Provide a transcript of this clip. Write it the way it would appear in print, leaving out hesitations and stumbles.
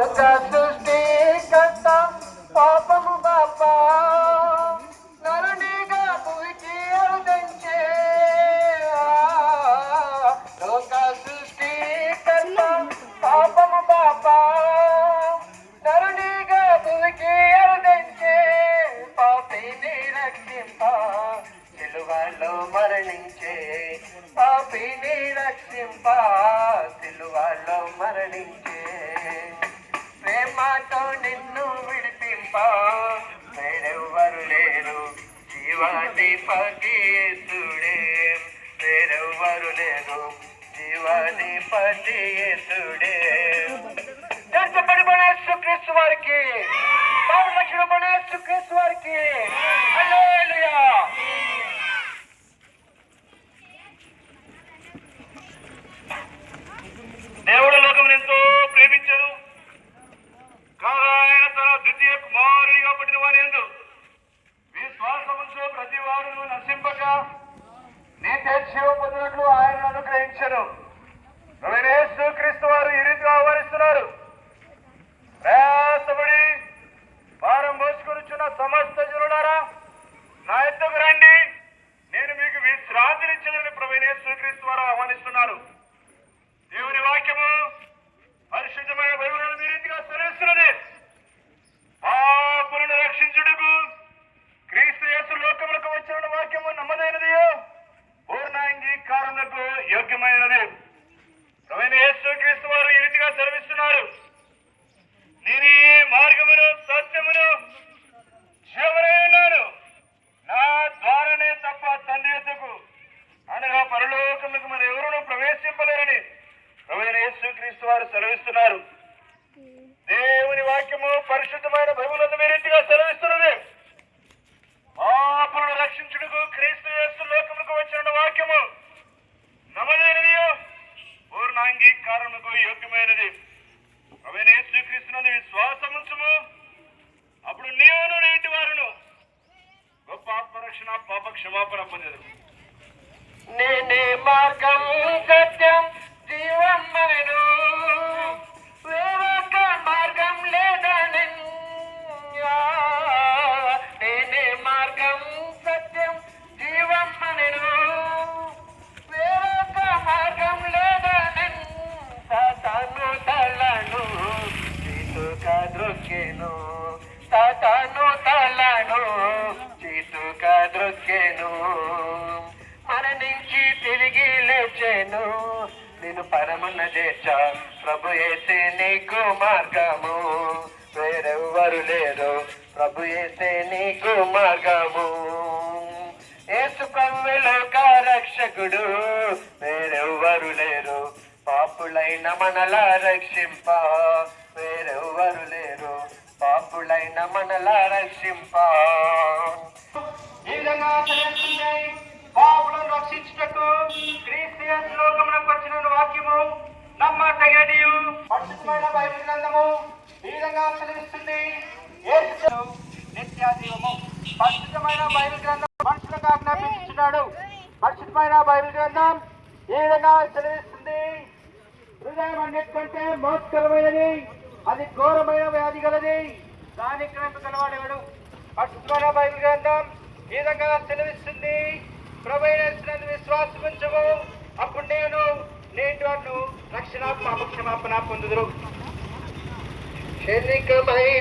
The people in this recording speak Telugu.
లోక సృష్టికర్త పాపము బాపా నరునిగా భూమికి అరుదించే లోక సృష్టికర్త పాపము బాపా నరునిగా భూమికి అరుదించే పాపిని రక్షింప సిలువలో మరణించే పాపిని రక్షింప సిలువలో మరణించే ప్రేమతో నిన్ను విడిపింప వేరెవ్వరు లేరు జీవాధిపతి యేసుడే వేరెవ్వరు లేరు జీవాధిపతి యేసుడే దర్శపడి యేసుక్రీస్తు వారికి పాపరక్షణ యేసుక్రీస్తు వారికి హల్లెలూయా. దేవుడు లోకం ఎంతో ప్రేమించదు కాగా ఆయన తన ద్వితీయ కుమారునిగా పుట్టిన వారి యందు విశ్వాసముంచు ప్రతి వారు నశింపక నీతిశివ పొందినట్లు ఆయన అనుగ్రహించను. యేసుక్రీస్తు వారు ఈ రీతిగా ఆహ్వానిస్తున్నారు. ప్రయాసపడి భారం మోసుకొనుచున్న సమస్త జనులారా నా యొద్దకు రండి, నేను మీకు విశ్రాంతినిచ్చేదని ప్రభువైన యేసుక్రీస్తు వారు ఆహ్వానిస్తున్నారు. దేవుని వాక్యము పరిశుద్ధమైన బైబిలును ఈ రీతిగా సెలవిస్తున్నది. పాపులను రక్షించుటకు క్రీస్తు యేసు లోకములకు వచ్చిన వాక్యము నమ్మదైనది, పూర్ణ అంగీకారములకు యోగ్యమైనది. ప్రభువైన యేసుక్రీస్తు వారు ఈ రీతిగా సెలవిస్తున్నారు. నేను ఈ మార్గమును సత్యమును జీవనై ఉన్నాను, నా ద్వారానే తప్ప తండ్రి యొద్దకు అనగా పరలోకములకు మరి ఎవరును ప్రవేశింపలేరని ప్రభువైన యేసుక్రీస్తు వారు సెలవిస్తున్నారు. దేవుని వాక్యము పరిశుద్ధమైన బైబిలును ఈ రీతిగా సెలవిస్తున్నది. పాపులను రక్షించుటకు క్రీస్తు యేసు లోకములకు వచ్చిన వాక్యము నమ్మదైనది, పూర్ణ అంగీకారములకు యోగ్యమైనది. ప్రభువైన యేసుక్రీస్తునందు విశ్వాసముంచుము, అప్పుడు నీవును నీ ఇంటి వారును గొప్ప ఆత్మరక్షణ పాప క్షమాపణ పొందెదరు. నేనే మార్గం సత్యం జీవం మనను వేరొక మార్గం లేదని నేనే మార్గం సత్యం జీవం మనను వేరొక మార్గం లేదని సాతాను తలను చీతుగా దృక్కెను సాతాను తలను చీతుగా దృక్కెను మరణించి తిరిగి లేచెను నేను పరమున చేర్చ ప్రభు యేసే నీకు మార్గము వేరెవ్వరు లేరు ప్రభు యేసే నీకు మార్గము యేసు ప్రభువే లోక రక్షకుడు వేరెవ్వరు లేరు పాపులైన మనలా రక్షింప వేరెవ్వరు లేరు పాపులైన మనలా రక్షింప. ఈ విధంగా పాపులను రక్షించుటకు క్రీస్తు యేసు లోకమునకు వచ్చిన వాక్యము నమ్మదగినది. పరిశుద్ధమైన బైబిల్ గ్రంథము ఈ విధంగా సెలవిస్తుంది. యేసు నిత్యజీవము. పరిశుద్ధమైన బైబిల్ గ్రంథం మనుషులకు ఆజ్ఞాపించుచున్నాడు. పరిశుద్ధమైన బైబిల్ గ్రంథం ఈ విధంగా సెలవిస్తుంది. హృదయం అన్నిటికంటే మోసకరమైనది, అది ఘోరమైన వ్యాధి గలది, దాని క్రమ గలవాడేవాడు. పరిశుద్ధమైన బైబిల్ గ్రంథం ఈ విధంగా సెలవిస్తుంది. ప్రభువైన యేసునందు విశ్వాసముంచుము, అప్పుడు నేను నేటి వారు రక్షణ పాప క్షమాపణ పొందుదురు.